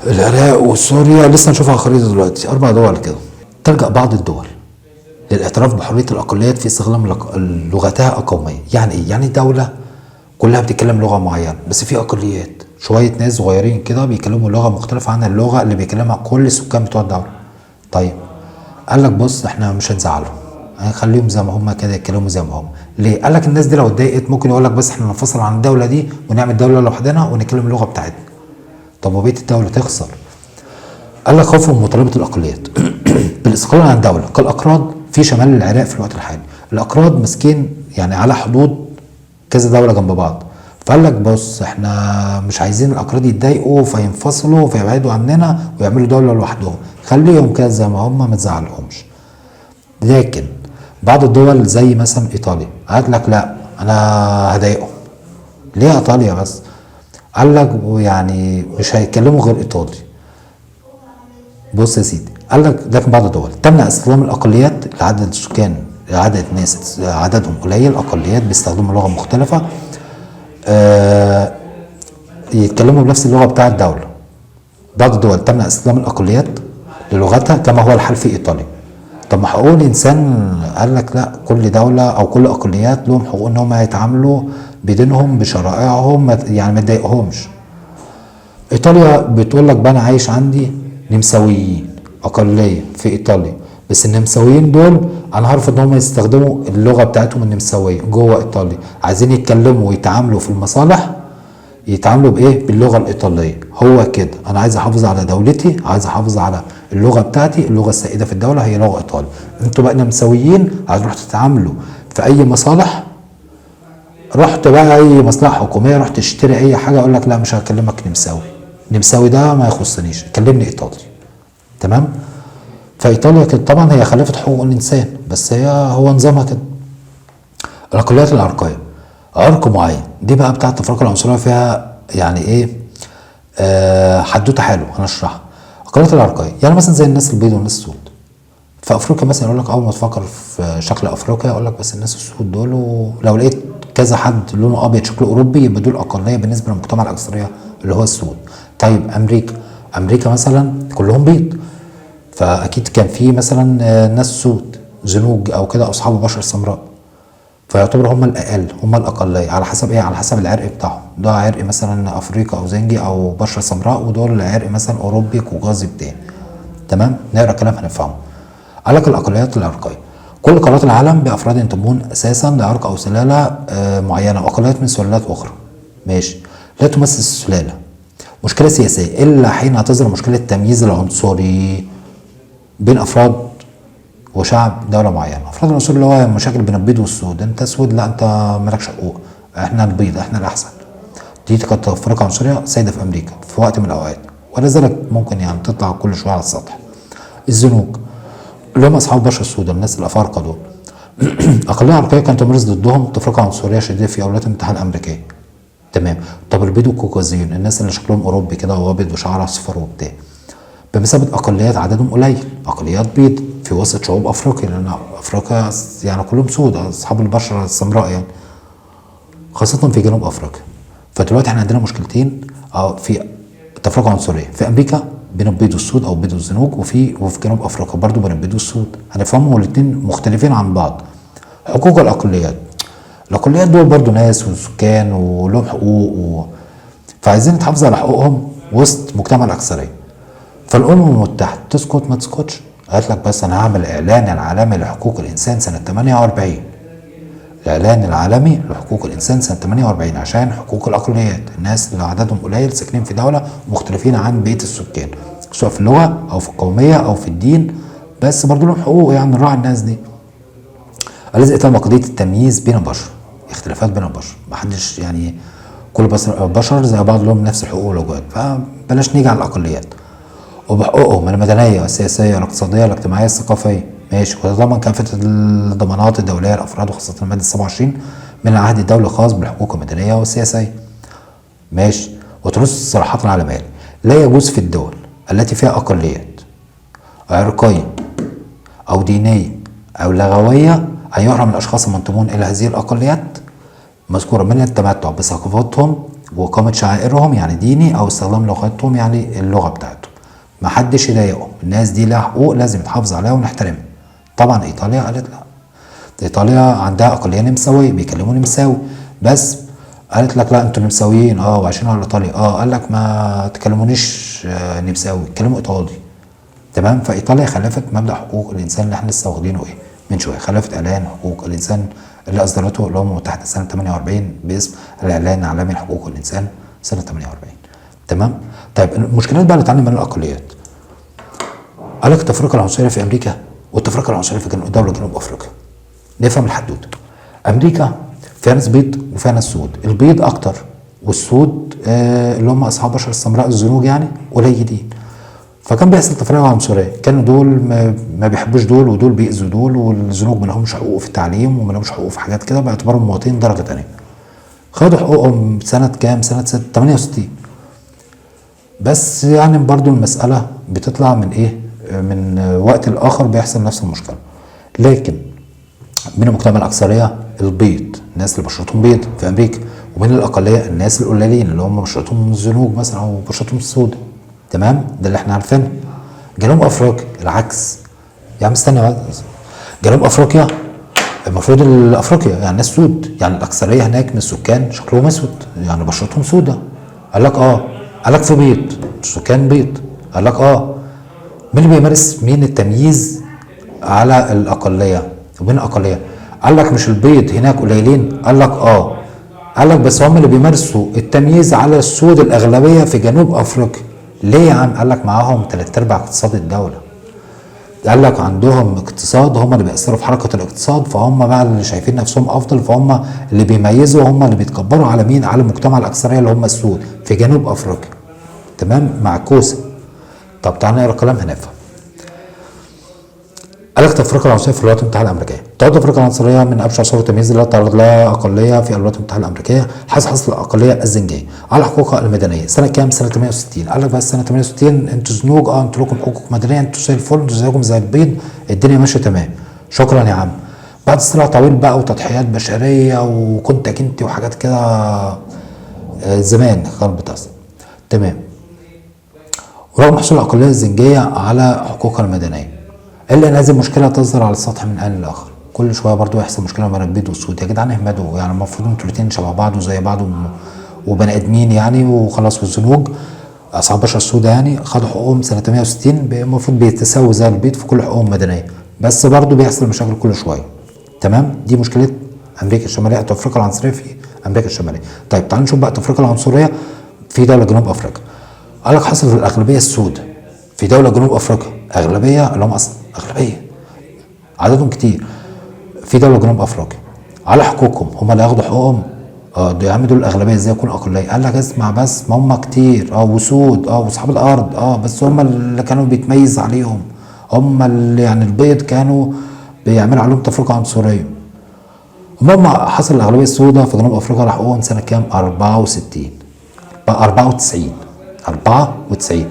العراق وسوريا لسه نشوفها على الخريطة دلوقتي، 4 دول كده. تلجأ بعض الدول للاعتراف بحرية الأقليات في استخدام لغتها القومية. يعني إيه؟ يعني دولة كلها بتتكلم لغة معينة، بس في أقليات شوية ناس صغيرين كده بيكلموا لغة مختلفة عن اللغة اللي بيكلمها كل السكان بتوع الدولة. طيب قال لك بص احنا مش هنزعلهم، هنخليهم زي ما هم كده يتكلموا زي ما هم. ليه؟ قال لك الناس دي لو اتضايقت ممكن يقول لك بس احنا ننفصل عن الدولة دي ونعمل دولة لوحدنا ونتكلم اللغة بتاعتنا. طب وبقية الدولة تخسر. قال لك خوف من مطالبة الأقليات بالاستقلال عن الدولة كالأكراد في شمال العراق في الوقت الحالي. الأكراد مسكين يعني على حدود كذا دولة جنب بعض، فقال لك بص احنا مش عايزين الأكراد يتضايقوا فينفصلوا فيبعدوا عننا ويعملوا دولة لوحدهم، خليهم كده زي ما هم ما تزعلهمش. لكن بعض الدول زي مثلا إيطاليا قالت لك لا أنا هضايقهم. ليه إيطاليا بس؟ قال لك يعني مش هيتكلموا غير إيطالي. بص يا سيدي قال لك لكن بعض الدول تمنع استخدام الاقليات لعدد السكان، عدد ناس عددهم قليل، اقليات بيستخدموا لغه مختلفه يتكلموا بنفس اللغه بتاع الدوله. بعض الدول تمنع استخدام الاقليات للغتها كما هو الحال في ايطاليا. طب ما حقوق الانسان قال لك لا، كل دوله او كل اقليات لهم حقوق ان هم يتعاملوا بدينهم بشرائعهم، يعني ما تضايقهمش. ايطاليا بتقول لك بقى انا عايش عندي نمساويين اقليه في ايطاليا، بس النمساويين دول انا هرفض ان هم يستخدموا اللغه بتاعتهم النمساويه جوه ايطاليا. عايزين يتكلموا ويتعاملوا في المصالح يتعاملوا بايه؟ باللغه الايطاليه. هو كده انا عايز احافظ على دولتي، عايز احافظ على اللغه بتاعتي، اللغه السائده في الدوله هي لغه ايطاليا. انتوا بقى نمساويين هتروحوا تتعاملوا في اي مصالح، رحت بقى اي مصلحه حكوميه رحت تشتري اي حاجه اقول لك لا مش هكلمك نمساوي، نمساوي ده ما يخصنيش، كلمني ايطالي. تمام. فايطاليا كده طبعا هي خلفت حقوق الانسان، بس هو نظامها كده. الاقليات العرقيه عرق معين دي بقى بتاعت التفرقه العنصريه فيها يعني ايه حدوته حلوه هنشرحها. الاقليات العرقيه يعني مثلا زي الناس البيض والناس السود في افريقيا مثلا، يقول لك اول ما تفكر في شكل افريقيا يقول لك بس الناس السود دول، ولو لقيت كذا حد لونه ابيض شكله اوروبي يبقى دول اقليه بالنسبه للمجتمع الاكثريه اللي هو السود. طيب امريكا مثلا كلهم بيض، فاكيد كان في مثلا ناس سود زنوج او كده اصحاب بشر سمراء، فيعتبروا هم الاقل هم الاقليه على حسب ايه؟ على حسب العرق بتاعهم. ده عرق مثلا افريقي او زنجي او بشره سمراء، ودول عرق مثلا اوروبي كوكازي بتاعي. تمام. نقرا كلام هنفهمه. قال لك الاقليات العرقيه كل قارات العالم بافراد ينتمون اساسا لعرق او سلاله معينه، واقليات من سلالات اخرى ماشي لا تمثل السلاله مشكله سياسيه الا حين تظهر مشكله التمييز العنصري بين افراد وشعب دوله معينه. افراد العنصري اللي هو مشاكل بين البيض والسود، انت اسود لا انت مالكش حقوق، احنا البيض احنا الاحسن. دي كانت تفرقه عنصريه سائده في امريكا في وقت من الاوقات، ولذلك ممكن يعني تطلع كل شويه على السطح. الزنوج اللي هم اصحاب البشره السوداء الناس الافارقه دول اقليه عرقيه كانت تمارس ضدهم تفرقه عنصريه شديده في الولايات المتحده الامريكيه. تمام. طب البيض والكوكازيين الناس اللي شكلهم اوروبي كده وابيض وشعر اصفر وبتاع بمثابه اقليات عددهم قليل، اقليات بيض في وسط شعوب افريقيا، لان افريقيا يعني كلهم سود اصحاب البشره السمراء يعني، خاصه في جنوب افريقيا. فدلوقتي احنا عندنا مشكلتين في تفرقه عنصريه في امريكا بين البيض والسود او البيض والزنوج، وفي جنوب افريقيا برضو بين البيض والسود. هنفهمهم والاثنين مختلفين عن بعض. حقوق الاقليات الاقليات دول برضو ناس وسكان ولهم حقوق فعايزين نتحافظ على حقوقهم وسط مجتمع الاكثريه. فالامم المتحده تسكت ما تسكتش، قالت لك بس انا هعمل اعلان العالمي لحقوق الانسان سنه 48. الاعلان العالمي لحقوق الانسان سنه 48 عشان حقوق الاقليات، الناس اللي عددهم قليل ساكنين في دوله مختلفين عن بقيه السكان سواء في اللغه او في القوميه او في الدين، بس برضه لهم حقوق يعني نراعي الناس دي. الذي اتم قضيه التمييز بين البشر، اختلافات بين البشر، محدش يعني كل بشر زي بعض لهم نفس الحقوق والواجبات، فبلاش نيجي على الاقليات. وبحقوقهم المدنيه والسياسيه والاقتصاديه والاجتماعيه الثقافيه ماشي، وتتضمن كافه الضمانات الدوليه للافراد وخاصه الماده 27 من العهد الدولي الخاص بالحقوق المدنيه والسياسيه ماشي. وترص الصلاحات العالميه لا يجوز في الدول التي فيها اقليات عرقيه او دينيه او لغويه ان يحرم الاشخاص المنتمون الى هذه الاقليات مذكوره من التمتع بثقافتهم واقامه شعائرهم يعني ديني، او استخدام لغتهم يعني اللغه بتاعتهم. ما حدش يضايقهم، الناس دي لها حقوق لازم يتحافظ عليها ونحترمها. طبعا ايطاليا قالت لا، ايطاليا عندها اقليه نمساويه بيكلموا نمساوي، بس قالت لك لا انتوا نمساويين وعايشين على ايطاليا، قال لك ما تكلمونيش نمساوي، اتكلموا ايطالي. تمام. فايطاليا خلفت مبدا حقوق الانسان اللي احنا لسه واخدينه من شويه، خلفت اعلان حقوق الانسان اللي اصدرته الامم المتحده سنه 48 باسم الاعلان العالمي لحقوق الانسان سنه 48. تمام. طيب المشكلات بقى اللي اتعلم منها الاقليات، قال لك التفرقه العنصريه في امريكا والتفرقه العنصريه في دوله جنوب افريقيا. نفهم الحدوته. امريكا فيها ناس بيض وفيها ناس سود، البيض اكتر والسود اللي هم اصحاب بشر السمراء الزنوج يعني قليلين. فكان بيحصل تفرقه عنصريه، كانوا دول ما بيحبوش دول ودول بيأذوا دول، والزنوج ما لهمش حقوق في التعليم وما لهمش حقوق في حاجات كده باعتبارهم مواطنين درجه ثانيه. خدوا حقوقهم سنه كام؟ سنه 68. بس يعني برضو المساله بتطلع من من وقت لاخر بيحصل نفس المشكله. لكن من المجتمع الاكثريه البيض، الناس اللي بشرتهم بيض في امريكا، ومن الاقليه الناس القليلين اللي هم بشرتهم زنوج مثلا او بشرتهم سوداء. تمام. ده اللي احنا عارفينه. جنوب افريقيا العكس. يا عم استنى بقى. جنوب افريقيا المفروض افريقيا يعني ناس سود، يعني الاكثريه هناك من السكان شكلهم اسود يعني بشرتهم سوداء. قال لك قال لك في بيض، السكان بيض. قال لك مين اللي بيمارس التمييز على الاقليه وبين الاقليه؟ قال لك مش البيض هناك قليلين؟ قال لك قال لك بس هم اللي بيمارسوا التمييز على السود الاغلبيه في جنوب افريقيا. ليه يا عم؟ قال لك معاهم 3/4 اقتصاد الدوله. قال لك عندهم اقتصاد، هم اللي بيأثروا في حركه الاقتصاد، فهم بقى اللي شايفين نفسهم افضل، فهم اللي بيميزوا، هم اللي بيتكبروا على مين؟ على المجتمع الاكثريه اللي هم السود في جنوب افريقيا. تمام. معكوسه. طب تعالى نقرا كلام هنفهم. قال لك التفرقه العنصريه في الولايات المتحده الامريكيه. تعد التفرقه العنصريه من ابشع صور التمييز اللي تعرض لها اقليه في الولايات المتحده الامريكيه حصل الاقليه الزنجيه على حقوقها المدنيه. سنه كام؟ سنه 68. قال لك بس سنه 68 انتوا زنوج انتوا لكم حقوق مدنيه، انتوا زي الفل، انتوا زيكم زي البيض، الدنيا ماشيه تمام. شكرا يا عم. بعد صراع طويل بقى وتضحيات بشريه وكنت وحاجات كده زمان كانت بتحصل. تمام. ورغم حصول الاقليه الزنجيه على حقوقها المدنيه، الا ان هذه المشكله تظهر على السطح من ان لاخر. كل شويه برضو يحصل مشكله بين البيض والسود. يا جدعان اهمدوا، يعني المفروض انتوا الاثنين شبه بعض وزي بعض وبني ادمين يعني وخلاص. والزنوج اصحاب بشر السوداء يعني خدوا حقوقهم سنه 160، المفروض بيتساووا زي البيض في كل حقوقهم مدنيه، بس برضو بيحصل مشاكل كل شويه. تمام. دي مشكله امريكا الشماليه، التفرقه العنصريه في امريكا الشماليه. طيب تعالوا نشوف بقى التفرقه العنصريه في دوله جنوب افريقيا. قال لك حصل في الاغلبيه السوداء في دوله جنوب افريقيا، اغلبيه اللي هم اصلا اغلبيه عددهم كتير في دوله جنوب افريقيا على حقوقهم، هم اللي ياخدوا حقوقهم. يا عم دول الاغلبيه ازاي يكونوا اقليه؟ قال لك اسمع بس، ما هم كتير وسود واصحاب الارض بس هم اللي كانوا بيتميز عليهم، هم اللي يعني البيض كانوا بيعملوا عليهم تفرقه عنصريه. هم حصل الاغلبيه السوداء في جنوب افريقيا على حقوقهم سنه كام؟ 94 94.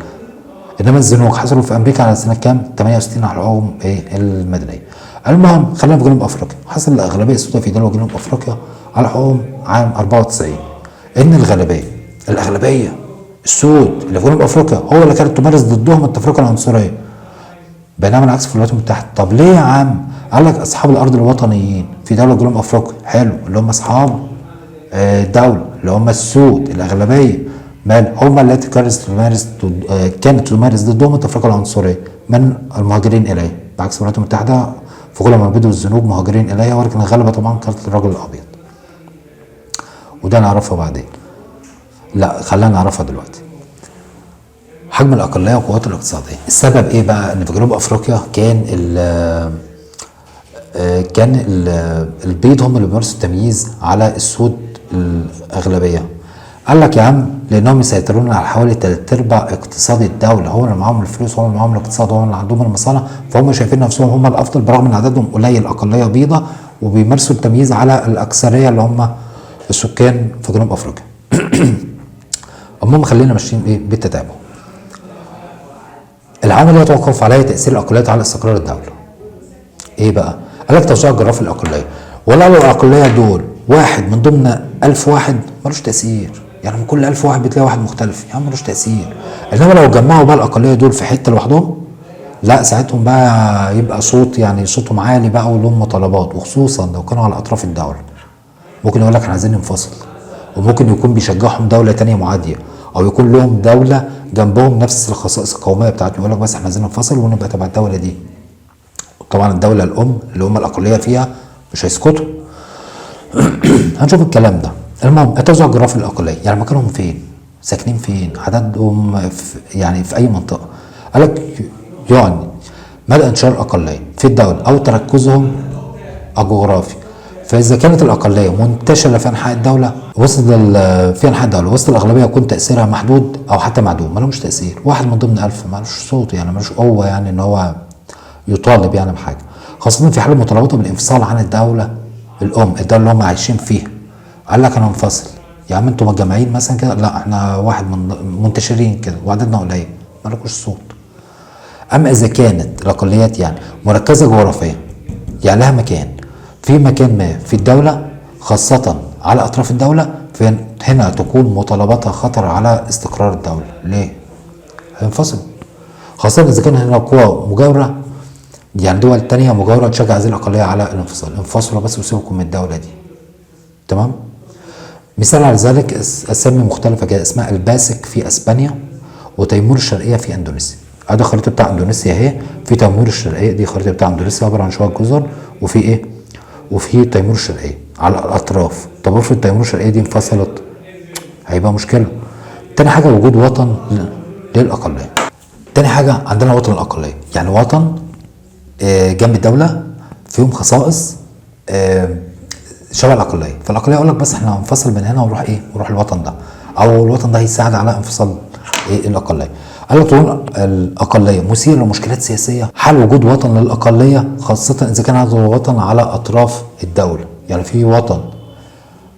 انما الزنوج حصلوا في امريكا على سنه كام؟ 68 على حقوقهم المدنيه. المهم خلينا في جنوب افريقيا. حصل الاغلبيه السوداء في دوله جنوب افريقيا على حقوقهم عام 94. ان الاغلبيه السود اللي في جنوب افريقيا هو اللي كانت تمارس ضدهم التفرقه العنصريه، بينما العكس في الولايات المتحده. طب ليه يا عم؟ قال لك اصحاب الارض الوطنيين في دوله جنوب افريقيا حلو، اللي هم اصحاب الدوله اللي هم السود الاغلبيه، هم التي كانت تمارس ضدهم التفرقه العنصريه من المهاجرين اليها، بعكس الولايات المتحده في كل ما البيض والزنوج مهاجرين اليها، ولكن الغلبه طبعا كانت الرجل الابيض. وده نعرفها بعدين. لا خلينا نعرفها دلوقتي. حجم الاقليه وقوته الاقتصاديه. السبب ايه بقى؟ ان في جنوب افريقيا كان البيض هم اللي بيمارسوا التمييز على السود الاغلبيه. قال لك يا عم لانهم يسيطرون على حوالي 3/4 اقتصاد الدوله، هم اللي معاهم الفلوس، هم اللي معاهم الاقتصاد، هم اللي عندهم المصانع، فهم شايفين نفسهم هم الافضل برغم ان عددهم قليل، اقليه بيضاء، وبيمارسوا التمييز على الاكثريه اللي هم السكان في جنوب افريقيا. المهم خلينا ماشيين بالتتابع. العامل اللي يتوقف عليه تاثير الاقليات على استقرار الدوله. ايه بقى؟ قال لك توزيع الجغرافي الاقليه. ولا لو الاقليه دول واحد من ضمن 1000 واحد ملوش تاثير. يعني من كل 1000 واحد بتلاقي واحد مختلف، يا عم ملوش تأثير. انما لو جمعوا بقى الأقلية دول في حتة لوحدهم، لا ساعتهم بقى يبقى صوت، يعني صوتهم عالي بقى ولهم مطالبات، وخصوصا لو كانوا على أطراف الدولة. ممكن يقول لك احنا عايزين ننفصل، وممكن يكون بيشجعهم دولة تانية معادية، أو يكون لهم دولة جنبهم نفس الخصائص القومية بتاعتهم، يقول لك بس احنا عايزين ننفصل ونبقى تبع الدولة دي. طبعا الدولة الأم اللي هم الأقلية فيها مش هيسكتوا. هنشوف الكلام ده. المهم التوزيع الجغرافي للأقلية، يعني مكانهم فين؟ ساكنين فين؟ عددهم يعني في أي منطقة؟ قال لك يعني مدى انتشار الأقلية في الدولة أو تركزهم الجغرافي. فإذا كانت الأقلية منتشرة في أنحاء الدولة في أنحاء الدولة وسط الأغلبية، يكون تأثيرها محدود أو حتى معدوم، ملوش تأثير، واحد من ضمن 1000، ملوش صوت، يعني ملوش قوة يعني إن هو يطالب يعني بحاجة، خاصة في حالة مطالبته بالانفصال عن الدولة الأم، الدولة اللي هم عايشين فيها. قال لك أنا منفصل، يا عم أنتوا متجمعين مثلا كده، لا إحنا واحد من منتشرين كده وعددنا قليل، مالكوش صوت. أما إذا كانت الأقليات يعني مركزة جغرافيا، يعني لها مكان في مكان ما في الدولة، خاصة على أطراف الدولة، هنا تكون مطالباتها خطر على استقرار الدولة. ليه؟ هينفصلوا، خاصة إذا كان هنا قوى مجاورة، يعني دول تانية مجاورة تشجع هذه الأقلية على الانفصال، انفصلوا بس وسيبكم من الدولة دي. تمام؟ مثال على ذلك أسامي مختلفة كده، اسمها الباسك في أسبانيا، وتيمور الشرقية في أندونيسيا. ادي الخريطة بتاع أندونيسيا أهي، في تيمور الشرقية، دي خريطة بتاع أندونيسيا عبارة عن شوية جزر، وفي إيه؟ وفي تيمور الشرقية على الأطراف. طب افرض تيمور الشرقية دي انفصلت، هيبقى مشكلة. تاني حاجة وجود وطن للأقلية. تاني حاجة عندنا وطن الأقلية، يعني وطن جنب الدولة فيهم خصائص شبه الأقلية، فالأقلية يقول لك بس احنا هننفصل من هنا ونروح ونروح الوطن ده، أو الوطن ده هيساعد على انفصال الأقلية. قال لك طول الأقلية مثير لمشكلات سياسية، حال وجود وطن للأقلية، خاصة إذا كان هذا الوطن على أطراف الدولة، يعني في وطن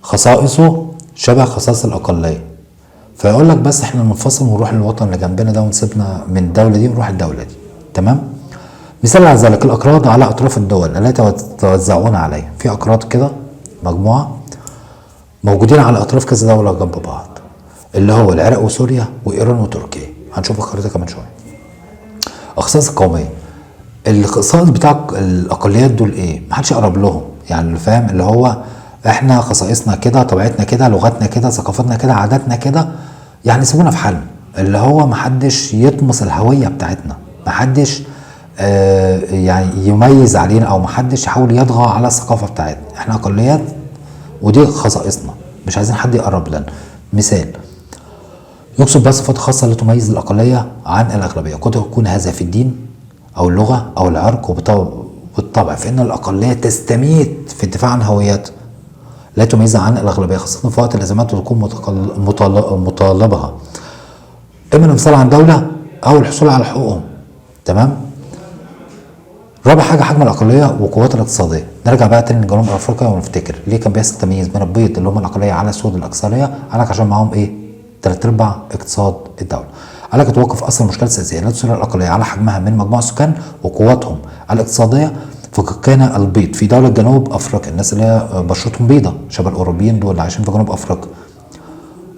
خصائصه شبه خصائص الأقلية، فيقول لك بس احنا ننفصل ونروح للوطن اللي جنبنا ده، ونسيبنا من الدولة دي ونروح الدولة دي. تمام؟ مثال على ذلك الأكراد على أطراف الدول التي يتوزعون عليها، في أكراد كده مجموعة موجودين على أطراف كذا دولة جنب بعض، اللي هو العراق وسوريا وإيران وتركيا. هنشوف الخريطة كمان شوية. أخصائص القومية، الخصائص بتاع الأقليات دول إيه؟ محدش يقرب لهم، يعني اللي فاهم اللي هو إحنا خصائصنا كده، طبيعتنا كده، لغتنا كده، ثقافتنا كده، عاداتنا كده، يعني سيبونا في حالنا، اللي هو محدش يطمس الهوية بتاعتنا، محدش يعني يميز علينا، أو محدش يحاول يطغى على الثقافة بتاعتنا، إحنا أقليات ودي خصائصنا، مش عايزين حد يقرب لنا. مثال يقصد بها صفات خاصة لتميز الأقلية عن الأغلبية، قد يكون هذا في الدين أو اللغة أو العرق، وبالطبع فإن الأقلية تستميت في الدفاع عن هويتها، لا تميزها عن الأغلبية، خاصة في وقت الأزمات وتكون مطالبها إما الانفصال عن دولة أو الحصول على حقوقهم. تمام؟ رابع حاجة حجم الأقلية وقواتها الاقتصادية. نرجع بقى تاني لجنوب أفريقيا ونفتكر ليه كان بيحصل تمييز بين البيض اللي هم الأقلية على سود الأكثرية، قالك عشان معاهم إيه؟ 3/4 اقتصاد الدولة. قالك توقف أصل المشكلة السياسية لا تسير الأقلية على حجمها من مجموع السكان وقواتهم الاقتصادية، فقد كان البيض في دولة جنوب أفريقيا، الناس اللي هي بشرتهم بيضة شبه الأوروبيين دول اللي عايشين في جنوب أفريقيا،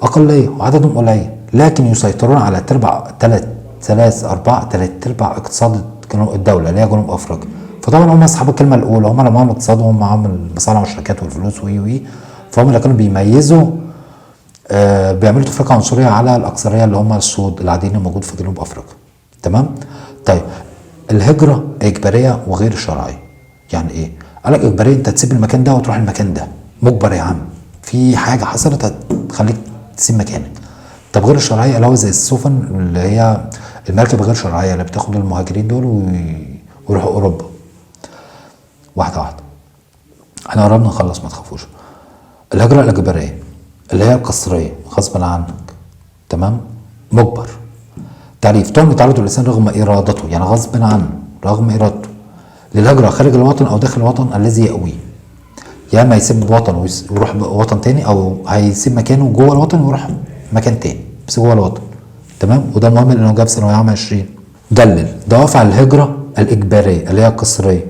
أقلية وعددهم قليل، لكن يسيطرون على 3/4 اقتصاد الدولة اللي هي جنوب أفريقيا. فطبعا هم أصحاب الكلمة الأولى، هم اللي معاهم الاقتصاد وهم معاهم المصانع والشركات والفلوس فهم اللي كانوا بيميزوا بيعملوا تفرقة عنصرية على الأكثرية اللي هم السود العاديين الموجود في جنوب أفريقيا. تمام؟ طيب الهجرة إجبارية وغير شرعية. يعني إيه؟ قال لك إجبارية، أنت تسيب المكان ده وتروح المكان ده، مجبر يا عم، في حاجة حصلت هتخليك تسيب مكانك. طب غير الشرعية اللي هو زي السفن اللي هي المركب غير شرعية اللي بتاخد المهاجرين دول ويروحوا أوروبا. واحدة واحدة، احنا قربنا نخلص ما تخافوش. الهجرة الإجبارية اللي هي القسرية غصبا عنك. تمام؟ مجبر. تعريف: تم تعرض الإنسان رغم إرادته، يعني غصبا عنه رغم إرادته، للهجرة خارج الوطن أو داخل الوطن الذي يأويه. يا اما يسيب وطن ويروح وطن تاني، او هيسيب مكانه جوه الوطن ويروح مكان تاني بس جوه الوطن. تمام؟ وده مهم لانه جاب ثانويه عامه 20. دلل دوافع الهجره الاجباريه اللي هي القسريه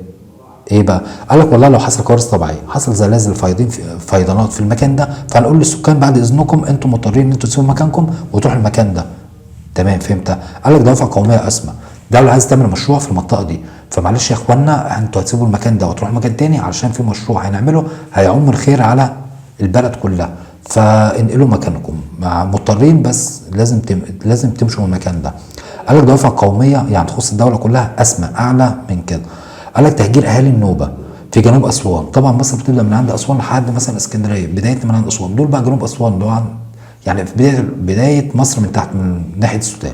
ايه بقى؟ قال لك والله لو حصل كوارث طبيعيه، حصل زلازل، فيضانات في المكان ده، فهنقول للسكان بعد اذنكم انتم مضطرين ان انتم تسيبوا مكانكم وتروحوا المكان ده. تمام فهمت. قال لك دوافع قوميه اسمى، دوله عايز تعمل مشروع في المنطقه دي، فمعلش يا اخوانا انتوا هتسيبوا المكان ده وتروحوا مكان تاني علشان في مشروع هنعمله هيعم الخير على البلد كلها، فانقلوا مكانكم، مضطرين بس لازم تمشوا من المكان ده. قال لك دوافع قوميه يعني تخص الدوله كلها اسمى اعلى من كده. قال لك تهجير اهالي النوبه في جنوب اسوان، طبعا مصر بتبدا من عند اسوان لحد مثلا اسكندريه، بدايه من عند اسوان، دول بقى جنوب اسوان طبعا يعني في بدايه مصر من تحت من ناحيه السودان.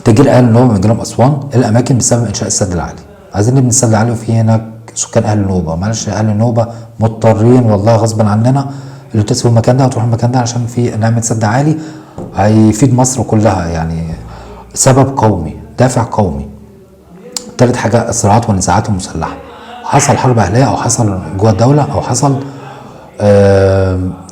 تهجير اهل النوبه من جنوب اسوان الى اماكن بسبب انشاء السد العالي. عايزين نبني السد العالي وفي هناك سكان اهل النوبه، معلش اهل النوبه مضطرين والله غصبا عننا اللي تسيبوا المكان ده وتروحوا المكان ده عشان في نعمه سد عالي هيفيد مصر كلها، يعني سبب قومي، دافع قومي. تالت حاجه الصراعات والنزاعات المسلحه، حصل حرب اهليه او حصل جوه الدوله او حصل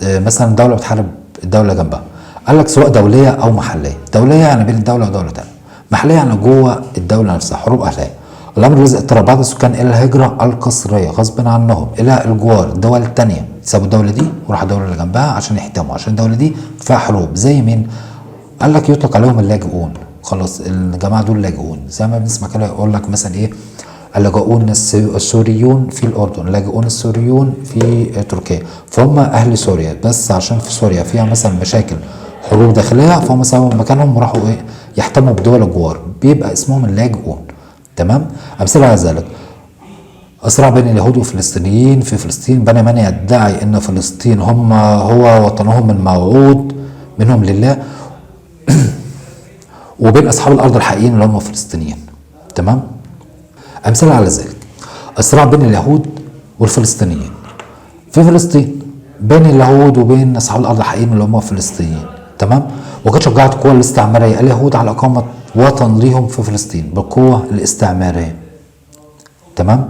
مثلا دوله بتحارب الدوله جنبها. قال لك سواء دوليه او محليه، دوليه يعني بين الدوله ودوله ثانيه، محليه يعني جوه الدوله نفسها، حروب اهليه. الامر الذي اضطر بعض السكان الى الهجره القسريه غصبا عنهم الى الجوار الدول الثانيه، سابوا الدوله دي وراحوا الدوله اللي جنبها عشان يحتموا، عشان الدوله دي فيها حروب. زي مين؟ قال لك يطلق عليهم اللاجئون، خلاص الجماعه دول لاجئون، زي ما بنسمع كده يقول لك مثلا ايه، اللاجئون السوريون في الاردن، اللاجئون السوريون في تركيا، فهم اهل سوريا بس عشان في سوريا فيها مثلا مشاكل حروب داخليه فهم سابوا مكانهم وراحوا ايه يحتموا بدول الجوار، بيبقى اسمهم اللاجئون. تمام. امثله على ذلك الصراع بين اليهود والفلسطينيين في فلسطين، بين من يدعي ان فلسطين هو وطنهم الموعود منهم لله وبين اصحاب الارض الحقيقيين اللي هم الفلسطينيين. تمام. امثله على ذلك الصراع بين اليهود والفلسطينيين في فلسطين، بين اليهود وبين اصحاب الارض الحقيقيين اللي هم الفلسطينيين. تمام. وقد شجعت القوى الاستعماريه اليهود على اقامه وطن ليهم في فلسطين بالقوه الاستعماريه. تمام.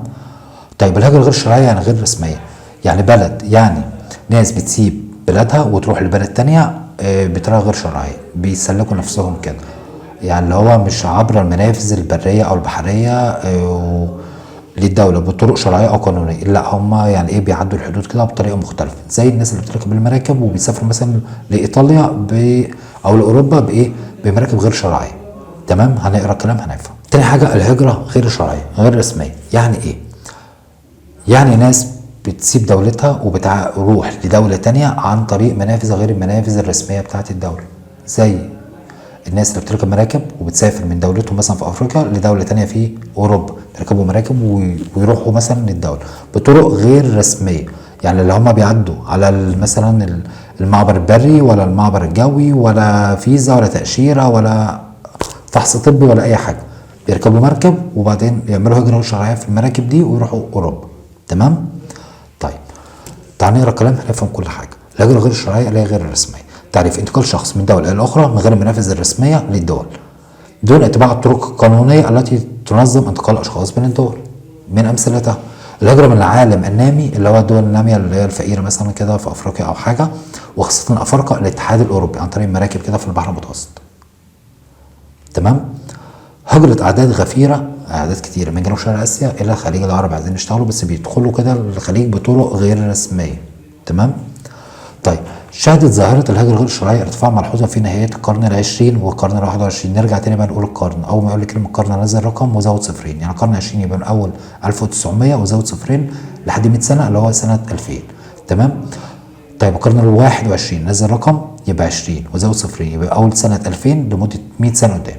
طيب الهجره غير الشرعيه يعني غير رسميه، يعني بلد، يعني ناس بتسيب بلادها وتروح لبلد تانية بطريقه غير شرعيه، بيسلكوا نفسهم كده، يعني اللي هو مش عبر المنافذ البريه او البحريه للدوله بطرق شرعيه او قانونيه، لا هم يعني ايه بيعدوا الحدود كده بطريقه مختلفه، زي الناس اللي بتركب المراكب وبيسافروا مثلا لايطاليا او لاوروبا بايه بمراكب غير شرعيه. تمام. هنقرا الكلام هنفهم. تاني حاجه الهجره غير شرعيه غير رسميه، يعني ايه؟ يعني ناس بتسيب دولتها وبتروح لدوله تانية عن طريق منافذ غير المنافذ الرسميه بتاعت الدوله، زي الناس اللي بتركب مراكب وبتسافر من دولتهم مثلا في افريقيا لدوله تانية في اوروبا، بيركبوا مراكب ويروحوا مثلا للدوله بطرق غير رسميه، يعني اللي هم بيعدوا على مثلا المعبر البري ولا المعبر الجوي ولا فيزا ولا تاشيره ولا فحص طبي ولا اي حاجه، بيركبوا مركب وبعدين يعملوا هجره غير شرعيه في المراكب دي ويروحوا اوروبا. تمام. طيب تعال نقرا الكلام هنفهم كل حاجه. الهجره غير الشرعيه اللي هي غير الرسميه، تعريف انتقال شخص من دولة إلى أخرى من غير المنافذ الرسمية للدول دون اتباع الطرق القانونية التي تنظم انتقال الأشخاص بين الدول. من أمثلتها الهجرة من العالم النامي اللي هو الدول النامية اللي هي الفقيرة مثلا كده في أفريقيا أو حاجة، وخاصة أفارقة الاتحاد الأوروبي عن طريق مراكب كده في البحر المتوسط. تمام. هجرة أعداد غفيرة، أعداد كتيرة من جنوب شرق آسيا إلى الخليج العربي عايزين يشتغلوا بس بيدخلوا كده الخليج بطرق غير رسمية. تمام. طيب شهدت ظاهرة الهجرة غير الشرعية ارتفاع ملحوظة في نهاية القرن العشرين والقرن ال21. نرجع تاني بقى نقول القرن، أول ما يقول لك كلمة قرن نزل رقم وزود صفرين، يعني القرن العشرين يبقى من أول 1900 وزود صفرين لحد 100 سنة اللي هو سنة 2000. تمام. طيب القرن ال21 نزل رقم يبقى 20 وزود صفرين يبقى أول سنة 2000 لمدة 100 سنة قدام.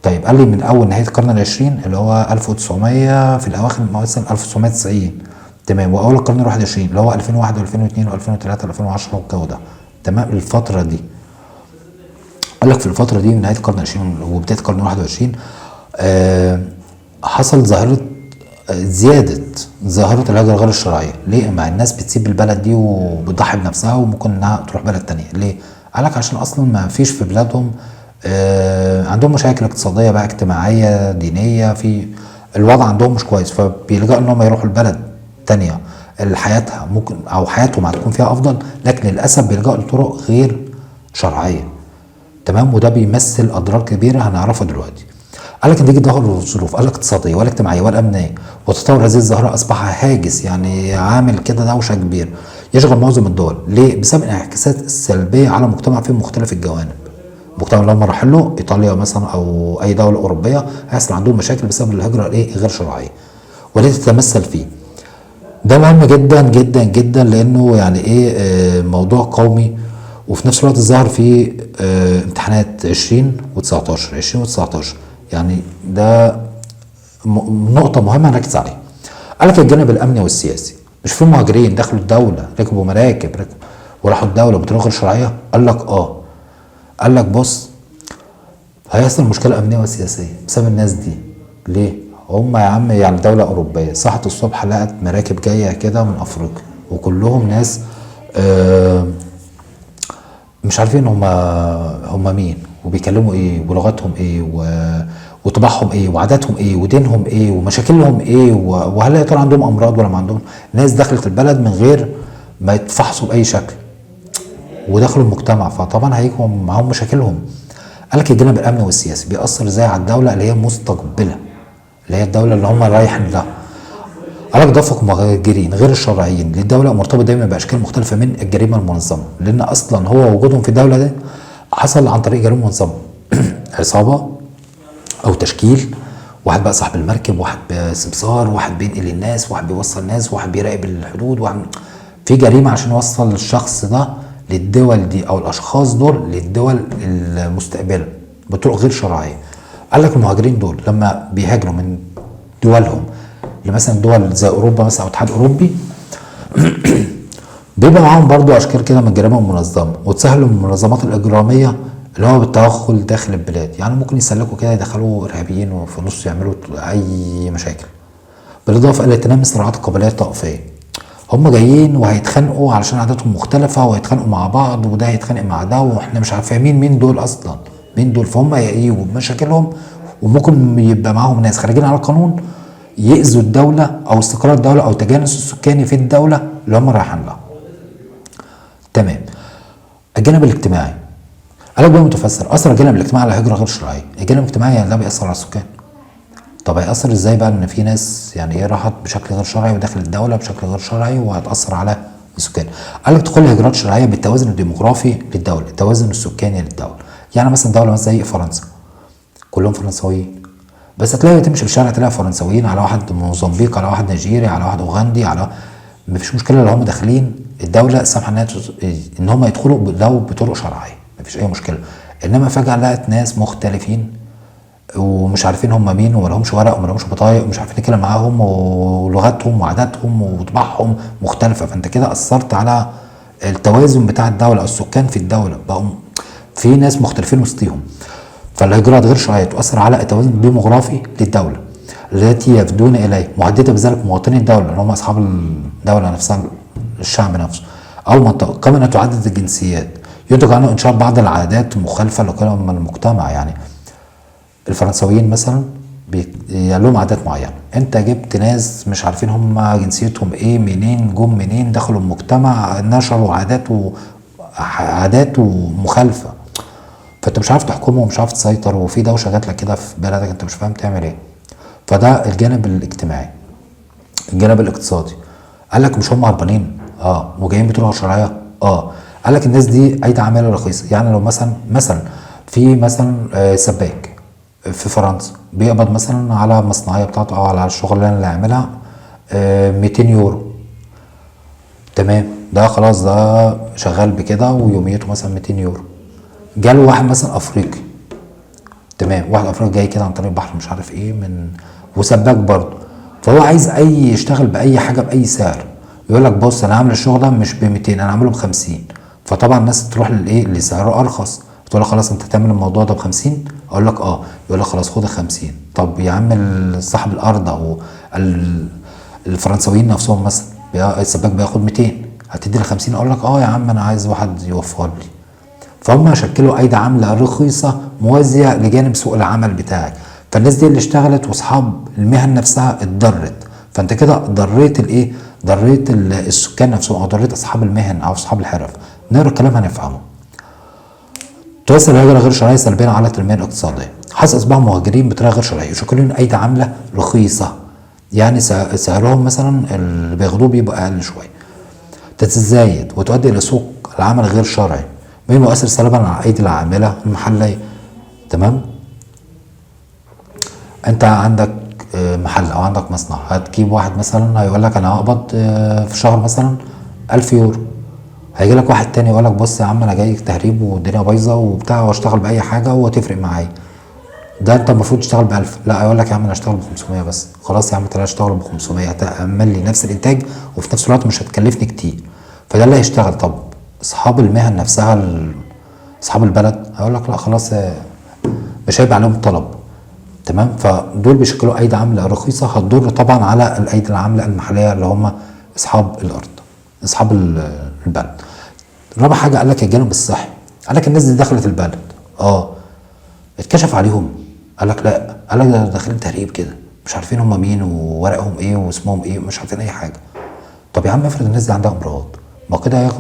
طيب قال لي من أول نهاية القرن العشرين اللي هو 1900 في الأواخر مثلا 1990. تمام. واول القرن ال21 اللي هو 2001 و2002 و2003 و2010 والجو ده. تمام. الفتره دي قال لك في الفتره دي من نهايه القرن ال20 وبدايه القرن ال21 حصل ظاهره زياده ظاهره الهجره غير الشرعيه. ليه؟ مع الناس بتسيب البلد دي وبتضحي بنفسها وممكن انها تروح بلد تانية. ليه؟ قال لك عشان اصلا ما فيش في بلادهم عندهم مشاكل اقتصاديه بقى، اجتماعيه، دينيه، في الوضع عندهم مش كويس، فبيلجأوا ان هم يروحوا البلد تانية حياتها ممكن او حياتهم هتكون فيها افضل، لكن للاسف بيلجأوا لطرق غير شرعيه. تمام. وده بيمثل اضرار كبيره هنعرفها دلوقتي. قال لك نتيجه ظهور الظروف الاقتصاديه والاجتماعيه والامنيه وتطور هذه الظاهره اصبح هاجس، يعني عامل كده دوشه كبير يشغل معظم الدول. ليه؟ بسبب الانعكاسات السلبيه على المجتمع في مختلف الجوانب. المجتمع اللي هم رايحين له ايطاليا مثلا او اي دوله اوروبيه هيحصل عندهم مشاكل بسبب الهجره غير شرعيه، ودي تتمثل فيه. ده مهم جدا جدا جدا لانه يعني موضوع قومي، وفي نفس الوقت ظهر في امتحانات 2019 يعني ده نقطة مهمة نركز عليها. قال لك الجانب الأمني والسياسي، مش في مهاجرين دخلوا الدولة ركبوا مراكب وراحوا الدولة بطريقة غير شرعية؟ قال لك قال لك بص، هيحصل مشكلة أمنية وسياسية بسبب الناس دي. ليه؟ هم يا عم يعني دولة أوروبية صحت الصبح لقت مراكب جاية كده من أفريقيا وكلهم ناس مش عارفين هم مين وبيكلموا ايه ولغتهم ايه وطباعهم ايه وعاداتهم ايه ودينهم ايه ومشاكلهم ايه وهل يا ترى عندهم امراض ولا ما عندهم. ناس دخلت البلد من غير ما يتفحصوا باي شكل ودخلوا المجتمع، فطبعا هيجوا معاهم مشاكلهم. قال لك الجانب الامني والسياسي بيأثر ازاي على الدوله اللي هي مستقبله، اللي هي الدوله اللي هم رايحين لها. قال لك دفق مهاجرين غير الشرعيين للدوله مرتبط دايما باشكال مختلفه من الجريمه المنظمه، لان اصلا هو وجودهم في الدوله دي حصل عن طريق جريمه منظمه عصابه او تشكيل، واحد بقى صاحب المركب، واحد سمسار، واحد بينقل الناس، واحد بيوصل الناس، واحد بيراقب الحدود، واحد في جريمه عشان يوصل الشخص ده للدول دي او الاشخاص دول للدول المستقبله بطرق غير شرعيه. قال لك المهاجرين دول لما بيهاجروا من دولهم مثلا دول زي اوروبا مثلا او الاتحاد الاوروبي بيبقى معاهم برضو اشكال كده من الجريمه المنظمه، وتسهل المنظمات الاجراميه اللي هو بالتدخل داخل البلاد. يعني ممكن يسلكوا كده يدخلوا ارهابيين وفي النص يعملوا اي مشاكل، بالاضافه الى تنمي الصراعات القبليه الطائفيه. هم جايين وهيتخانقوا علشان عاداتهم مختلفه وهيتخانقوا مع بعض وده هيتخانق مع ده واحنا مش فاهمين مين دول اصلا مين دول، فهم يجوا بمشاكلهم وممكن يبقى معاهم ناس خارجين على القانون يأذوا الدولة أو استقرار الدولة أو تجانس السكاني في الدولة اللي هم رايحين لها. تمام. الجانب الاجتماعي قال لك بقى متفسر أثر الجانب الاجتماعي على الهجرة غير الشرعية. الجانب الاجتماعي يعني ده بيأثر على السكان. طب هيأثر ازاي بقى ان في ناس يعني راحت بشكل غير شرعي وداخل الدولة بشكل غير شرعي وهتأثر على السكان؟ قال لك دخول الهجرات الشرعية بالتوازن الديموغرافي للدولة، التوازن السكاني للدولة. يعني مثلا دولة مثلا زي فرنسا كلهم فرنساويين، بس هتلاقي تمشي في الشارع تلاقي فرنساويين على واحد موزمبيق على واحد نيجيري على واحد اوغندي على مفيش مشكله لو هم داخلين الدوله سامحه ان هم يدخلوا لو بطرق شرعيه مفيش اي مشكله. انما فجاه لقت ناس مختلفين ومش عارفين هم مين وما لهمش ورق وما لهمش بطايق ومش عارفين نتكلم معاهم ولغتهم وعاداتهم وطباعهم مختلفه، فانت كده اثرت على التوازن بتاع الدوله او السكان في الدوله، بقوا في ناس مختلفين وسطيهم. فالهجرات غير شرعيه تؤثر على التوازن الديموغرافي للدوله التي يفدون اليه، مهدده بذلك مواطني الدوله اللي هم اصحاب الدوله نفسها الشعب نفسه او منطقه، كما انها تعدد الجنسيات ينتج عنه انشاء بعض العادات مخالفه لقيم المجتمع. يعني الفرنساويين مثلا لهم عادات معينه، انت جبت ناس مش عارفين هم جنسيتهم ايه منين جم منين دخلوا المجتمع نشروا عادات ومخالفه، فانت مش عارف تحكمه ومش عارف تسيطر وفي دوشه جات لك كده في بلدك انت مش فاهم تعمل ايه. فده الجانب الاجتماعي. الجانب الاقتصادي قال لك مش هم هربانين وجايين بطرق شرعيه قال لك الناس دي ايدي عامله رخيصه. يعني لو مثلا في مثلا سباك في فرنسا بيقبض مثلا على المصنعيه بتاعته او على الشغلانه اللي هيعملها 200 يورو. تمام، ده خلاص ده شغال بكده ويوميته مثلا 200 يورو. جاله واحد مثلا افريقي، تمام، واحد افريقي جاي كده عن طريق البحر مش عارف ايه من وسباك برضه، فهو عايز يشتغل باي حاجه باي سعر. يقول لك بص انا عامل الشغل ده مش ب 200 انا عامله ب 50، فطبعا الناس تروح لسعره ارخص، تقول لك خلاص انت تعمل الموضوع ده ب 50، اقول لك يقول لك خلاص خد ال 50. طب يا عم صاحب الارض او الفرنساويين نفسهم مثلا السباك بياخد 200 هتدي ل 50، اقول لك يا عم انا عايز واحد يوفر لي. فهم شكلوا ايدي عامله رخيصه موازيه لجانب سوق العمل بتاعك، فالناس دي اللي اشتغلت واصحاب المهن نفسها اتضرت، فانت كده ضريت ضريت السكان نفسهم او ضريت اصحاب المهن او اصحاب الحرف. نقرا الكلام هنفهمه. تؤثر الهجره غير شرعيه سلبيا على التنميه الاقتصاديه. حتى اصبحوا مهاجرين بطريقه غير شرعيه، يشكلون ايدي عامله رخيصه، يعني سعرهم مثلا اللي بياخدوه بيبقى اقل شويه، تتزايد وتؤدي الى سوق العمل غير شرعي، مما يؤثر سلبا على ايدي العامله المحليه. تمام. انت عندك محل او عندك مصنع، هتجيب واحد مثلا هيقول لك انا هقبض في شهر مثلا 1000 يورو، هيجي لك واحد تاني يقول لك بص يا عم انا جاي تهريب والدنيا بايظه وبتاع واشتغل باي حاجه وهتفرق معايا، ده انت المفروض تشتغل ب 1000، لا هيقول لك يا عم انا هشتغل ب 500 بس. خلاص يا عم تعالى اشتغل ب 500، هتعمل لي نفس الانتاج وفي نفس الوقت مش هتكلفني كتير، فده اللي هيشتغل. طب اصحاب المهن نفسها اصحاب البلد هيقول لك لا خلاص مش هيبقى عليهم طلب. تمام. فدول بيشكلوا ايدي عامله رخيصه هتضر طبعا على الايدي العامله المحليه اللي هم اصحاب الارض، اصحاب البلد. رابع حاجه قال لك الجانب الصحي، قال لك الناس دي دخلت البلد اتكشف عليهم، قال لك لا، قال لك ده داخلين تهريب كده، مش عارفين هم مين وورقهم ايه واسمهم ايه، مش عارفين اي حاجه. طب يا عم افرض الناس دي عندها امراض، ما كده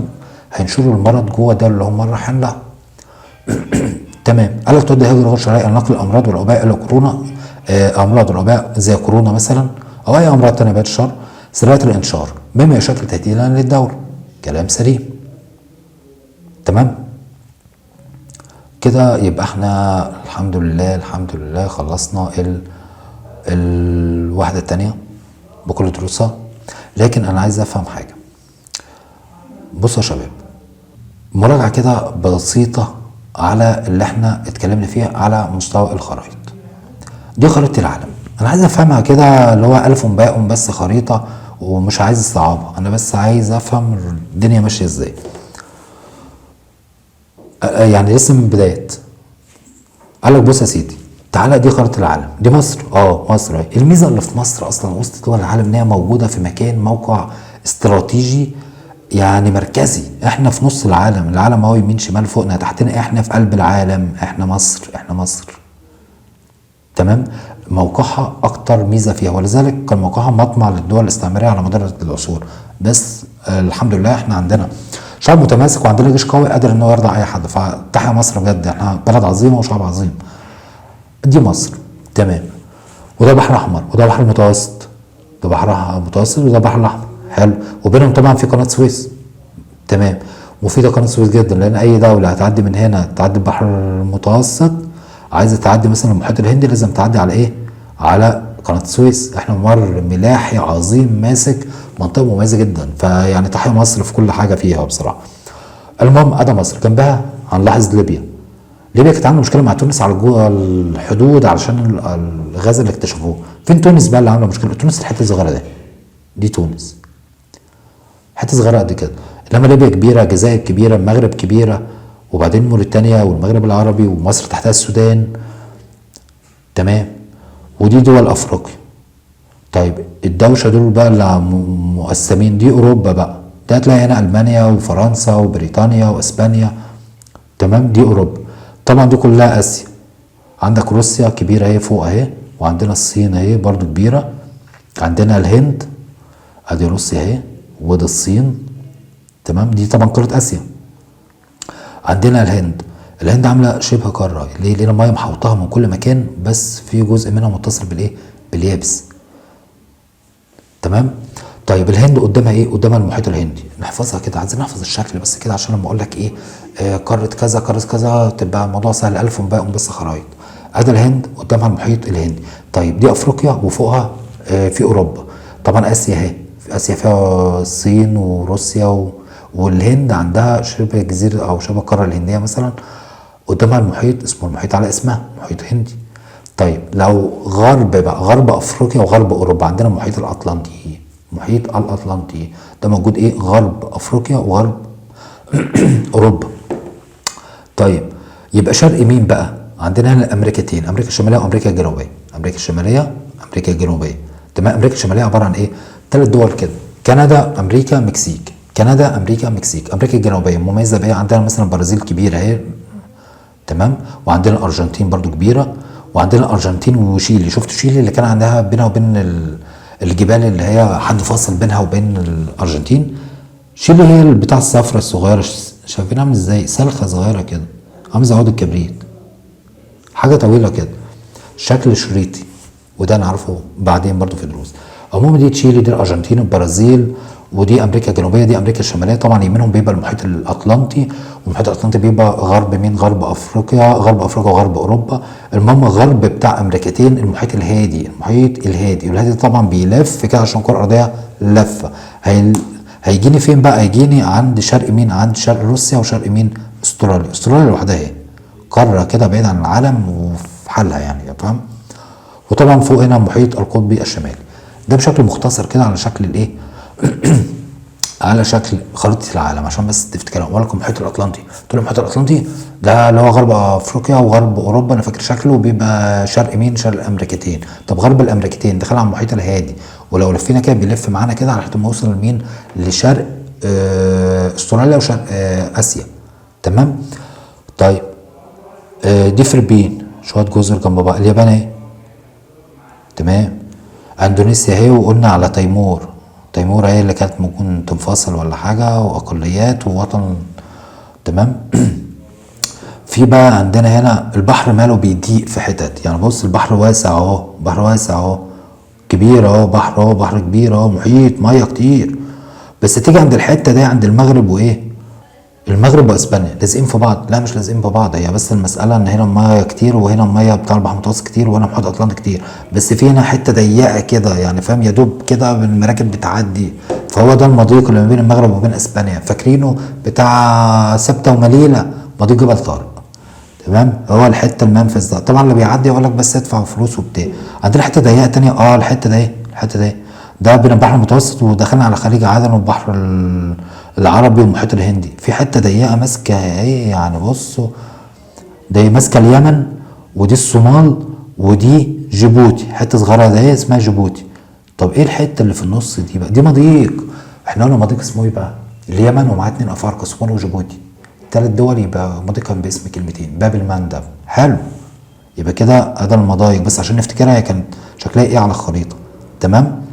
هينشروا المرض جوه ده اللي هم رايحين له. تمام. قال لك تؤدي هجره غير شرعيه نقل الامراض والوباء الى كورونا، امراض والوباء زي كورونا مثلا او اي امراض ثانيه بعد الشر سريعه الانتشار مما يشكل تهديدا للدوله. كلام سليم. تمام كده. يبقى احنا الحمد لله خلصنا الوحده الثانيه بكل دروسها. لكن انا عايز افهم حاجه. بصوا يا شباب، مراجعه كده بسيطه على اللي احنا اتكلمنا فيه على مستوى الخرائط. دي خريطة العالم، انا عايز افهمها كده اللي هو الف باء بس خريطة، ومش عايز استعبها، انا بس عايز افهم الدنيا ماشية ازاي. يعني لسه من بداية. قال لك بص يا سيدي تعالى دي خريطة العالم، دي مصر. مصر اهي. الميزة اللي في مصر اصلا وسط دول العالم ان هي موجودة في مكان موقع استراتيجي يعني مركزي، احنا في نص العالم، العالم اهو يمين شمال فوقنا تحتنا، احنا في قلب العالم، احنا مصر. تمام. موقعها اكتر ميزه فيها، ولذلك كان موقعها مطمع للدول الاستعماريه على مدار العصور. بس الحمد لله احنا عندنا شعب متماسك وعندنا جيش قوي قادر ان هو يرضع اي حد، فتحيا مصر بجد، احنا بلد عظيمه وشعب عظيم. دي مصر. تمام. وده بحر احمر وده بحر متوسط، ده بحر متوسط وده بحر الاحمر. حلو. وبينهم طبعا في قناه سويس. تمام. مفيده قناه سويس جدا، لان اي دوله هتعدي من هنا تعدي البحر المتوسط، عايزه تعدي مثلا المحيط الهندي لازم تعدي على ايه؟ على قناه السويس. احنا ممر ملاحي عظيم ماسك منطقه مميزه جدا، فيعني تحيا مصر في كل حاجه فيها بصراحه. المهم ادي مصر، جنبها هنلاحظ ليبيا. ليبيا كانت عامله مشكله مع تونس على جوه الحدود علشان الغاز اللي اكتشفوه. فين تونس بقى اللي عامله مشكله؟ تونس الحته الصغيره دي تونس، حته صغيره قد كده. انما ليبيا كبيره، الجزائر كبيره، المغرب كبيره، وبعدين موريتانيا والمغرب العربي ومصر تحتها السودان. تمام. ودي دول افريقيا. طيب الدوشه دول بقى اللي مقسمين دي اوروبا بقى، ده هتلاقي هنا المانيا وفرنسا وبريطانيا واسبانيا. تمام. دي اوروبا. طبعا دي كلها اسيا. عندك روسيا كبيره اهي فوق اهي، وعندنا الصين اهي برضو كبيره، عندنا الهند ادي روسيا اهي وده الصين. تمام. دي طبعا قاره اسيا. عندنا الهند عامله شبه قاره، ليه؟ لان الميه محوطاها من كل مكان، بس في جزء منها متصل بالايه؟ باليابس. تمام. طيب الهند قدامها ايه؟ قدامها المحيط الهندي. نحفظها كده، عايزين نحفظ الشكل بس كده عشان لما اقول لك ايه قاره كذا قاره كذا تبقى الموضوع سهل. الف باء بس خرايط. ادي الهند قدامها المحيط الهندي. طيب دي افريقيا وفوقها في اوروبا. طبعا اسيا اهي، في اسيا فيها الصين وروسيا والهند عندها شبه جزيره او شبه القاره الهنديه مثلا، قدامها المحيط اسمه المحيط على اسمها محيط هندي. طيب لو غرب بقى، غرب افريقيا وغرب اوروبا، عندنا المحيط الاطلنطي. المحيط الاطلنطي ده موجود ايه؟ غرب افريقيا وغرب اوروبا. طيب يبقى شرق مين بقى؟ عندنا هنا امريكتين، امريكا الشماليه وامريكا الجنوبيه. امريكا الشماليه امريكا الجنوبيه. تمام. امريكا الشماليه عباره عن ايه؟ 3 دول كده، كندا امريكا مكسيك. كندا امريكا مكسيك. امريكا الجنوبيه مميزه بايه؟ عندنا مثلا البرازيل كبيره اهي. تمام. وعندنا الارجنتين برضو كبيره، وعندنا الارجنتين وشيلي. شفت شيلي اللي كان عندها بينها وبين الجبال اللي هي حد فاصل بينها وبين الارجنتين؟ شيلي هي البتاع الصفرة الصغيره، شايفين عامل ازاي؟ سلخه صغيره كده عامل زي عود الكبريت، حاجه طويله كده. شكل شريطي، وده نعرفه بعدين برضو في دروس. عموما دي تشيلي، دي الارجنتين، البرازيل، ودي امريكا الجنوبيه، دي امريكا الشماليه. طبعا يمينهم بيبقى المحيط الاطلنطي، والمحيط الاطلنطي بيبقى غرب مين؟ غرب افريقيا، غرب افريقيا وغرب اوروبا. المهم غرب بتاع امريكتين المحيط الهادي، المحيط الهادي. والهادي طبعا بيلف كده عشان الكره الارضيه لفه. هيجيني فين بقى؟ هيجيني عند شرق مين؟ عند شرق روسيا وشرق مين؟ استراليا. استراليا لوحدها اهي قاره كده بعيد عن العالم وفي حالها يعني، فاهم؟ وطبعا فوق هنا المحيط القطبي الشمالي. ده بشكل مختصر كده على شكل الايه على شكل خريطه العالم عشان بس تفتكروا. ولكم المحيط الاطلنطي، قلت له المحيط الاطلنطي ده اللي هو غرب افريقيا وغرب اوروبا، انا فاكر شكله بيبقى شرق مين؟ شرق الامريكتين. طب غرب الامريكتين دخل على المحيط الهادي، ولو لفينا كده بيلف معانا كده لحد ما يوصل لمين؟ لشرق استراليا وشرق اسيا. تمام. طيب دي فلبين، شويه جزر جنب بعض. اليابان اهي، تمام. اندونيسيا اهي، وقلنا على تيمور. تيمور اهي اللي كانت ممكن تنفصل ولا حاجه، واقليات ووطن. تمام. في بقى عندنا هنا البحر ماله بيضيق في حتت، يعني بص البحر واسع اهو، بحر واسع اهو، كبير اهو، بحر اهو، بحر كبير اهو، محيط، ميه كتير. بس تيجي عند الحته دي عند المغرب وايه؟ المغرب واسبانيا لازقين في بعض. لا مش لازقين في بعض، هي بس المساله ان هنا الميه كتير وهنا الميه بتاع البحر المتوسط كتير وهنا محيط اطلنطي كتير، بس في هنا حته ضيقه كده يعني، فاهم؟ يا دوب كده المراكب بتعدي. فهو ده المضيق اللي ما بين المغرب وما بين اسبانيا، فاكرينه بتاع سبته ومليله، مضيق جبل طارق. تمام. هو الحته المنفذ ده طبعا اللي بيعدي يقول لك بس ادفع فلوس وبتاع. عندنا حته ضيقه تانية، الحته دي، الحته دي ده بين البحر المتوسط ودخلنا على خليج عدن والبحر العربي والمحيط الهندي. في حته ضيقه ماسكه ايه يعني، بصوا دي ماسكه اليمن، ودي الصومال، ودي جيبوتي، حته صغيره ده اسمها جيبوتي. طب ايه الحته اللي في النص دي بقى؟ دي مضيق. احنا قلنا مضيق اسمه ايه بقى؟ اليمن ومعاه 2 افارقه، الصومال وجيبوتي. 3 دول، يبقى مضيق كان باسم كلمتين، باب المندب. حلو. يبقى كده ادي المضايق بس عشان نفتكرها هي كانت شكلها ايه على الخريطه. تمام.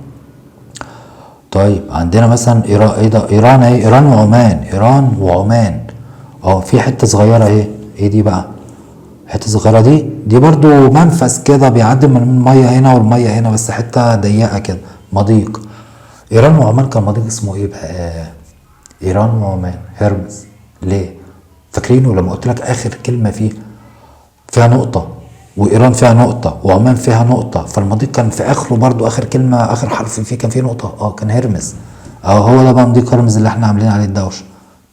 طيب عندنا مثلا ايران، ايه ده؟ ايران اهي، ايران وعمان، ايران وعمان. في حته صغيره اهي، ايه دي بقى؟ الحته الصغيره دي برضو منفذ كده بيعدي من الميه هنا والميه هنا، بس حته ضيقه كده، مضيق. ايران وعمان كان مضيق اسمه ايه بقى؟ ايران وعمان هرمز. ليه؟ فاكرينه لما قلت لك اخر كلمه فيها نقطه، وايران فيها نقطه، وعمان فيها نقطه، فالمضيق كان في اخره برضو اخر كلمه، اخر حرف فيه كان فيه نقطه، كان هرمز. هو ده بقى مضيق هرمز اللي احنا عاملين عليه الدوشه.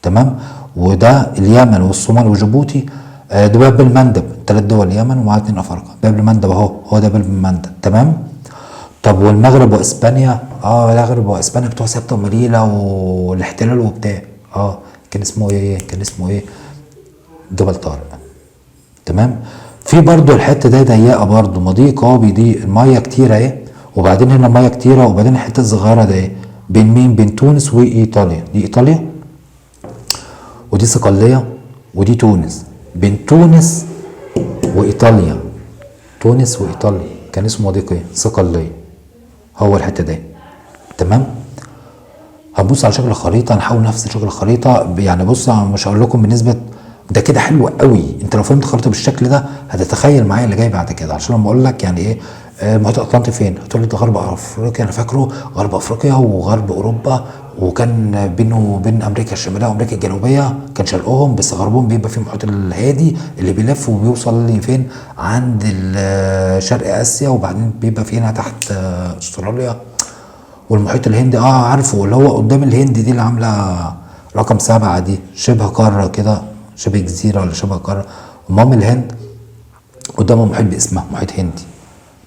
تمام. وده اليمن والصومال وجيبوتي. ده باب المندب، 3 دول، اليمن ومعاه 2 افارقه. باب المندب اهو، هو ده باب المندب. تمام. طب والمغرب واسبانيا؟ المغرب واسبانيا بتوع سبته ومليله والاحتلال وبتاع. كان اسمه ايه؟ جبل طارق. تمام. في برضو الحته دي ضيقه برضو، مضيق بيضيق، الميه كتيره اهي، وبعدين هنا الميه كتيره، وبعدين الحته الصغيره دي بين مين؟ بين تونس وايطاليا. دي ايطاليا ودي صقليه ودي تونس. بين تونس وايطاليا، تونس وايطاليا كان اسمه مضيق ايه؟ صقليه. هو الحته دي. تمام. هنبص على شكل الخريطه، نحاول نفس شكل الخريطه يعني. بص مش هقول لكم بنسبه ده كده حلو قوي، انت لو فهمت الخريطه بالشكل ده هتتخيل معايا اللي جاي بعد كده، عشان لما اقول لك يعني ايه المحيط الاطلنطي فين؟ هتقول لي ده غرب افريقيا. انا فاكره غرب افريقيا وغرب اوروبا، وكان بينه وبين امريكا الشماليه وامريكا الجنوبيه كان شرقهم، بس غربهم بيبقى في المحيط الهادي اللي بيلف وبيوصل لي فين؟ عند شرق اسيا، وبعدين بيبقى في هنا تحت استراليا. والمحيط الهندي عارفه، اللي هو قدام الهند دي اللي عامله رقم 7 دي، شبه قاره كده، شبه جزيره ولا شبه قاره. المهم الهند قدامها محيط باسمها محيط هندي.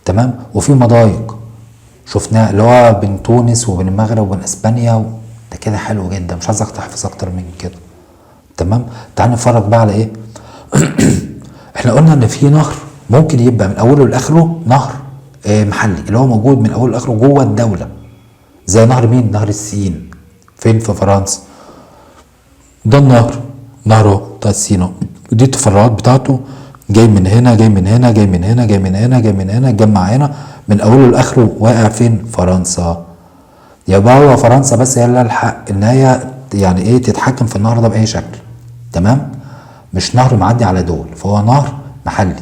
تمام. وفي مضايق شفناه اللي هو بين تونس وبين المغرب وبين اسبانيا ده كده حلو جدا، مش عايزك تحفظ اكتر من كده. تمام. تعال نتفرج بقى على ايه. احنا قلنا ان في نهر ممكن يبقى من اوله لاخره نهر محلي، اللي هو موجود من اوله لاخره جوه الدوله، زي نهر مين؟ نهر السين. فين؟ في فرنسا. ده نهر بتاع السين، ودي التفرعات بتاعته، جاي من هنا، جاي من هنا، جاي من هنا، جاي من هنا، جاي من هنا، اتجمع هنا، من اوله لاخره واقع فين؟ فرنسا. يبقى هو فرنسا بس هي اللي الحق ان هي يعني ايه تتحكم في النهر ده باي شكل. تمام. مش نهر معدي على دول، فهو نهر محلي.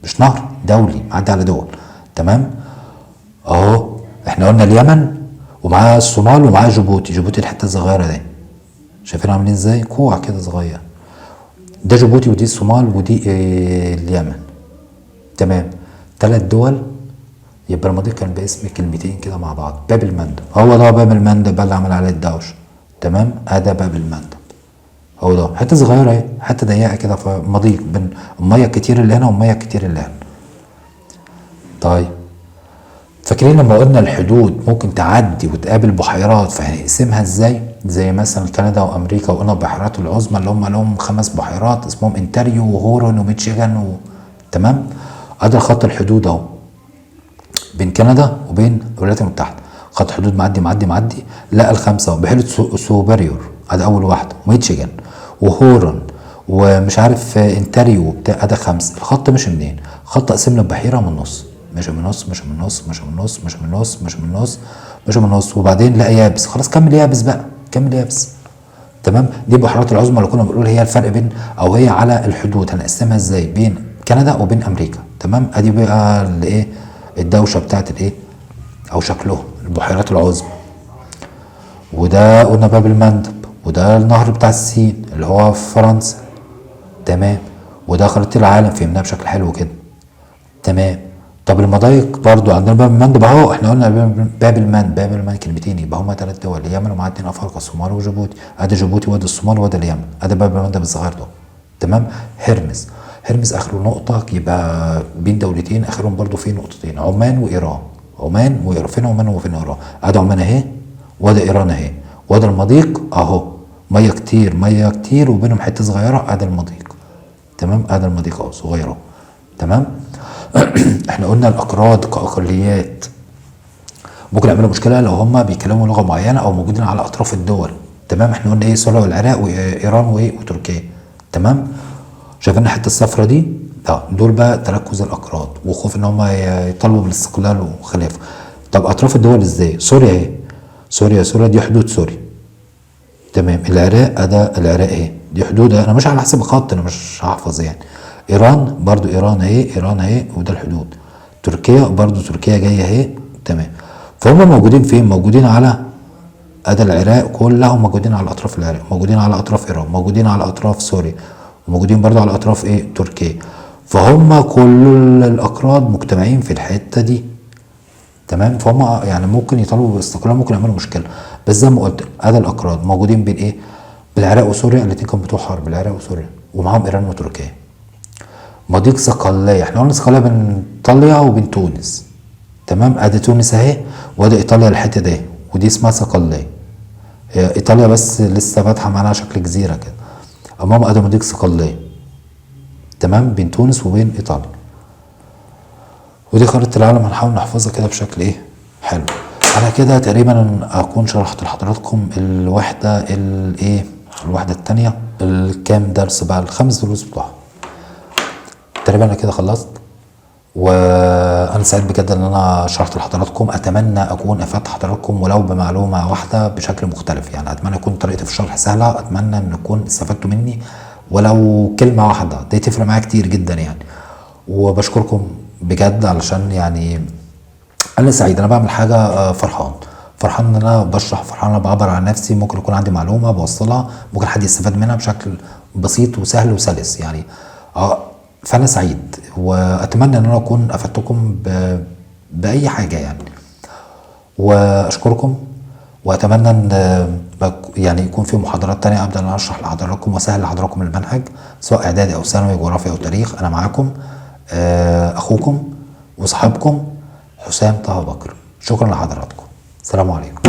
مش نهر، دولي معدي على دول. تمام. اهو احنا قلنا اليمن ومعاها الصومال ومعاها جيبوتي. جيبوتي الحته الصغيره دي، شايفين عاملين ازاي؟ كوع كده صغير. ده جيبوتي ودي الصومال ودي اليمن. تمام. 3 دول. يبقى المضيق كان باسم كلمتين كده مع بعض. باب المندب، هو ده باب المندب اللي عمل عليه الدوشه. تمام. ده باب المندب، هو ده حته صغيره اهي، حته ضيقه كده، فمضيق بين الميه الكتير اللي هنا والميه الكتير اللي هنا. طيب فاكرين لما قلنا الحدود ممكن تعدي وتقابل بحيرات، فهنقسمها ازاي؟ زي مثلا كندا وامريكا، وقلنا البحيرات العظمى اللي هم لهم 5 بحيرات اسمهم انتاريو وهورن وميتشيغان تمام. ادي خط الحدود اهو بين كندا وبين الولايات المتحده. خط حدود معدي لقى ال5 بحيره سوبريور، ادي اول واحده، وميتشيغان وهورن ومش عارف انتاريو بتاع، ادي 5. الخط مشي منين؟ خط قسم لي البحيره من النص، مشي من النص وبعدين لقى يابس. خلاص كمل يابس بقى، كمل يابس. تمام. دي البحيرات العظمى اللي كنا بنقول هي الفرق بين، او هي على الحدود هنقسمها ازاي بين كندا وبين امريكا. تمام. ادي بقى الايه الدوشه بتاعت الايه او شكلهم البحيرات العظمى. وده قلنا باب المندب، وده النهر بتاع السين اللي هو في فرنسا. تمام. وده خريطة العالم فهمناها بشكل حلو كده. تمام. طب المضايق برضو عندنا باب المندب اهو، احنا قلنا باب المندب كلمتين، يبقى هما 3 دول، اليمن ومعاها 2 افارقه، الصومال وجيبوتي. ادي جيبوتي وادي الصومال وادي اليمن، ادي باب المندب الصغير ده. تمام. هرمز اخره نقطه، يبقى بين دولتين اخرهم برضو في نقطتين، عمان وايران. فين عمان وفين ايران؟ ادي عمان اهي وادي ايران اهي، وادي المضيق اهو، ميه كتير وبينهم حته صغيره، ادي المضيق. تمام. ادي المضيق اهو صغير اهو. تمام. احنا قلنا الاكراد كاقليات ممكن يعملوا مشكله لو هم بيتكلموا لغه معينه او موجودين على اطراف الدول. تمام. احنا قلنا سوريا والعراق وايران وتركيا. تمام. شايفين الحته الصفراء دي؟ دول بقى تركز الاكراد وخوف ان هم يطالبوا بالاستقلال وخلافه. طب اطراف الدول ازاي؟ سوريا اهي، سوريا دي حدود سوريا. تمام. العراق العراق اهي، دي حدود، انا مش على حسب الخط، انا مش هحفظ يعني. ايران برضو ايران اهي وده الحدود. تركيا برضو تركيا جايه اهي. تمام. فهم موجودين فين؟ موجودين على العراق كلهم، موجودين على اطراف العراق، موجودين على اطراف ايران، موجودين على اطراف سوريا، وموجودين برضو على اطراف تركيا. فهم كل الاكراد مجتمعين في الحته دي. تمام. فهم يعني ممكن يطالبوا بالاستقلال، ممكن يعملوا مشكله، بس زي ما قلت الاكراد موجودين بين بالعراق وسوريا، الاتنين كانوا بتوع حرب، العراق وسوريا، ومعاهم ايران وتركيا. مضيق صقلية، احنا قلنا صقلية بين ايطاليا وبين تونس. تمام. ادي تونس اهي، وادي ايطاليا الحته دي، ودي اسمها صقلية. ايطاليا بس لسه فاتحه معانا شكل جزيره كده. امام ادي مضيق صقلية. تمام. بين تونس وبين ايطاليا. ودي خريطه العالم هنحاول نحفظها كده بشكل حلو. انا كده تقريبا اكون شرحت لحضراتكم الوحده الوحده الثانيه، الكام درس بقى، ال5 دروس بتوعها. تقريبا انا كده خلصت، وانا سعيد بجد ان انا شرحت لحضراتكم. اتمنى اكون افدت حضراتكم ولو بمعلومه واحده بشكل مختلف، يعني اتمنى يكون طريقتي في الشرح سهله، اتمنى ان تكون استفدتوا مني ولو كلمه واحده، دي تفرق معايا كتير جدا يعني. وبشكركم بجد علشان يعني انا سعيد، انا بعمل حاجه فرحان ان انا بشرح، فرحان ان انا بعبر عن نفسي، ممكن يكون عندي معلومه بوصلها، ممكن حد يستفاد منها بشكل بسيط وسهل وسلس يعني. فانا سعيد، واتمنى ان انا اكون افدتكم باي حاجه يعني. واشكركم، واتمنى ان يعني يكون في محاضرات تانية ابدا ان انا اشرح لحضراتكم واسهل لحضراتكم المنهج، سواء اعدادي او ثانوي، جغرافيا او تاريخ. انا معاكم اخوكم وصاحبكم حسام طه بكر. شكرا لحضراتكم. السلام عليكم.